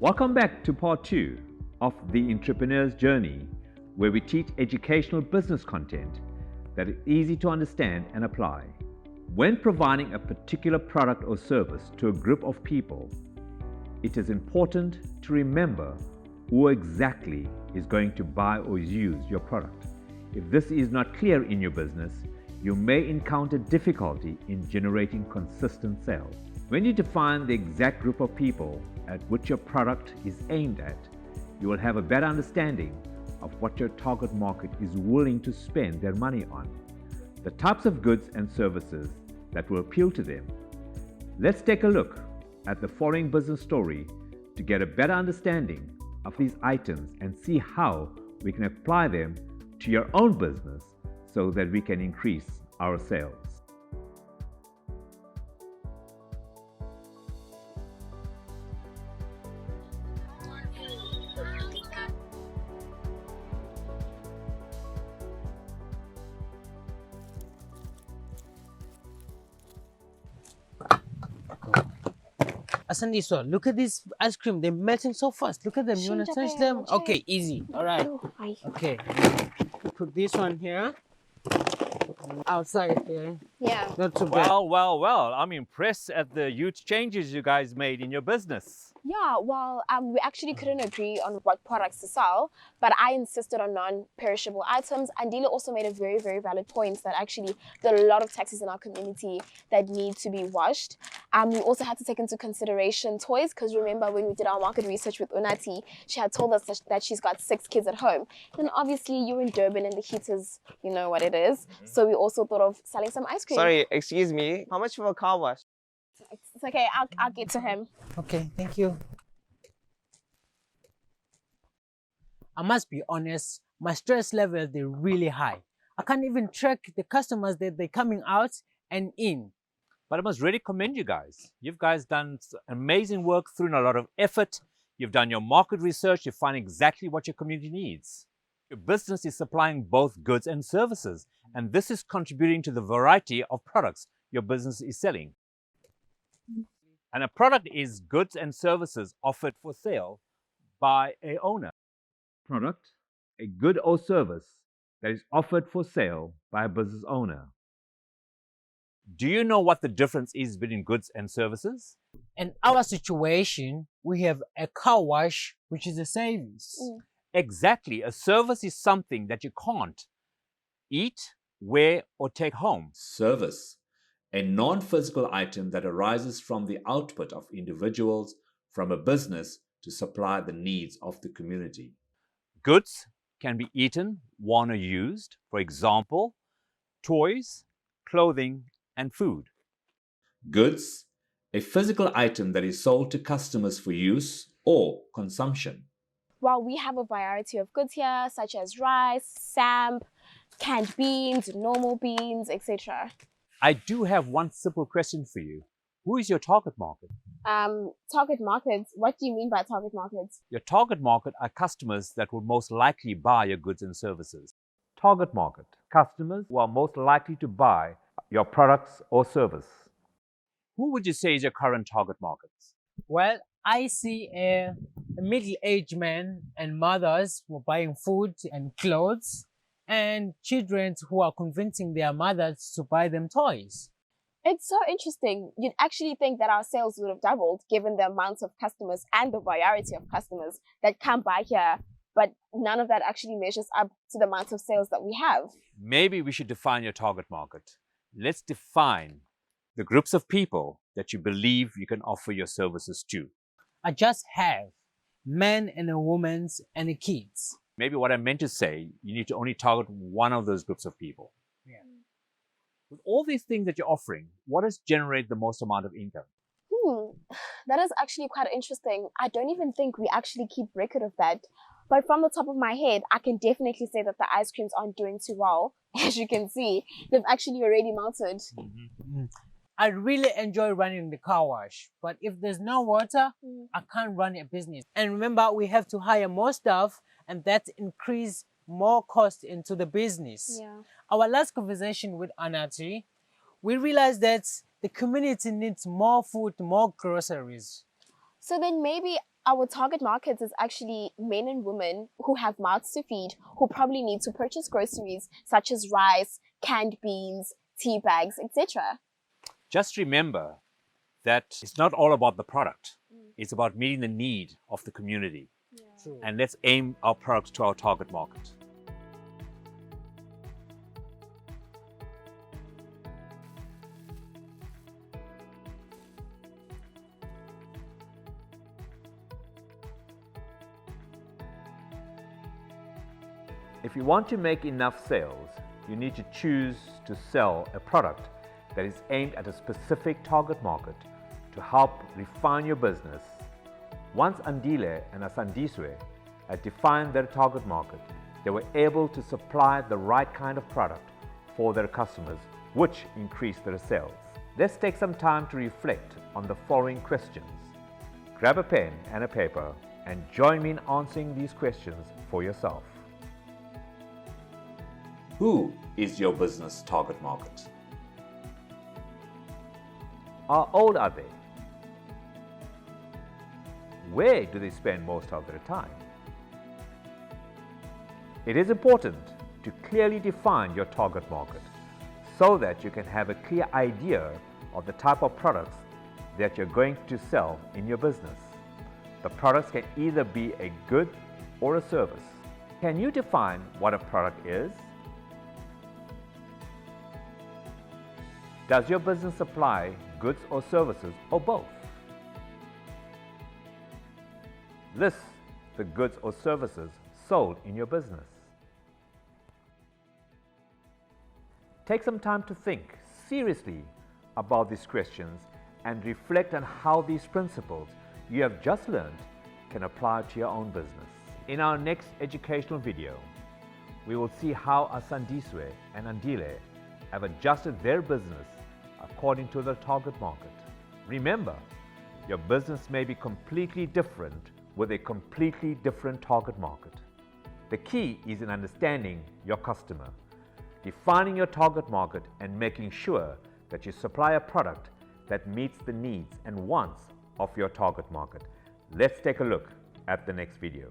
Welcome back to part 2 of The Entrepreneur's Journey, where we teach educational business content that is easy to understand and apply. When providing a particular product or service to a group of people, it is important to remember who exactly is going to buy or use your product. If this is not clear in your business, you may encounter difficulty in generating consistent sales. When you define the exact group of people at which your product is aimed at, you will have a better understanding of what your target market is willing to spend their money on, the types of goods and services that will appeal to them. Let's take a look at the following business story to get a better understanding of these items and see how we can apply them to your own business so that we can increase our sales. Asandi, so look at this ice cream. They're melting so fast. Look at them. You want to touch them? Okay, easy. All right. Okay. Put this one here. Outside here. Yeah. Not too bad. Well. I'm impressed at the huge changes you guys made in your business. Yeah, well, we actually couldn't agree on what products to sell, but I insisted on non-perishable items. And Dila also made a very, very valid point that actually there are a lot of taxis in our community that need to be washed. We also had to take into consideration toys, because remember when we did our market research with Unati, she had told us that she's got 6 kids at home. Then obviously you're in Durban and the heat is, you know what it is. So we also thought of selling some ice cream. Sorry, excuse me. How much for a car wash? It's okay, I'll get to him. Okay, thank you. I must be honest, my stress level, they're really high. I can't even track the customers that they're coming out and in. But I must really commend you guys. You guys done amazing work, through in a lot of effort. You've done your market research. You find exactly what your community needs. Your business is supplying both goods and services, and this is contributing to the variety of products your business is selling. And a product is goods and services offered for sale by a owner. Product, a good or service that is offered for sale by a business owner. Do you know what the difference is between goods and services? In our situation, we have a car wash, which is a service. Exactly. A service is something that you can't eat, wear, or take home. Service, a non-physical item that arises from the output of individuals from a business to supply the needs of the community. Goods can be eaten, worn, or used. For example, toys, clothing, and food. Goods, a physical item that is sold to customers for use or consumption. Well, we have a variety of goods here, such as rice, samp, canned beans, normal beans, etc. I do have one simple question for you. Who is your target market? Target markets? What do you mean by target markets? Your target market are customers that will most likely buy your goods and services. Target market, customers who are most likely to buy your products or service. Who would you say is your current target market? Well, I see a middle-aged man and mothers who are buying food and clothes, and children who are convincing their mothers to buy them toys. It's so interesting. You'd actually think that our sales would have doubled given the amount of customers and the variety of customers that come by here, but none of that actually measures up to the amount of sales that we have. Maybe we should define your target market. Let's define the groups of people that you believe you can offer your services to. I just have men and a woman and the kids. Maybe what I meant to say, you need to only target one of those groups of people. Yeah. With all these things that you're offering, what does generate the most amount of income? That is actually quite interesting. I don't even think we actually keep record of that. But from the top of my head, I can definitely say that the ice creams aren't doing too well. As you can see, they've actually already melted. I really enjoy running the car wash, but if there's no water, I can't run a business. And remember, we have to hire more staff, and that increase more cost into the business. Yeah. Our last conversation with Anati, we realized that the community needs more food, more groceries. So then maybe our target market is actually men and women who have mouths to feed, who probably need to purchase groceries such as rice, canned beans, tea bags, etc. Just remember that it's not all about the product. It's about meeting the need of the community. True. And let's aim our products to our target market. If you want to make enough sales, you need to choose to sell a product that is aimed at a specific target market to help refine your business. Once Andile and Asandiswe had defined their target market, they were able to supply the right kind of product for their customers, which increased their sales. Let's take some time to reflect on the following questions. Grab a pen and a paper and join me in answering these questions for yourself. Who is your business target market? How old are they? Where do they spend most of their time? It is important to clearly define your target market so that you can have a clear idea of the type of products that you're going to sell in your business. The products can either be a good or a service. Can you define what a product is? Does your business supply goods or services or both? List the goods or services sold in your business. Take some time to think seriously about these questions and reflect on how these principles you have just learned can apply to your own business. In our next educational video, we will see how Asandiswe and Andile have adjusted their business according to their target market. Remember, your business may be completely different with a completely different target market. The key is in understanding your customer, defining your target market, and making sure that you supply a product that meets the needs and wants of your target market. Let's take a look at the next video.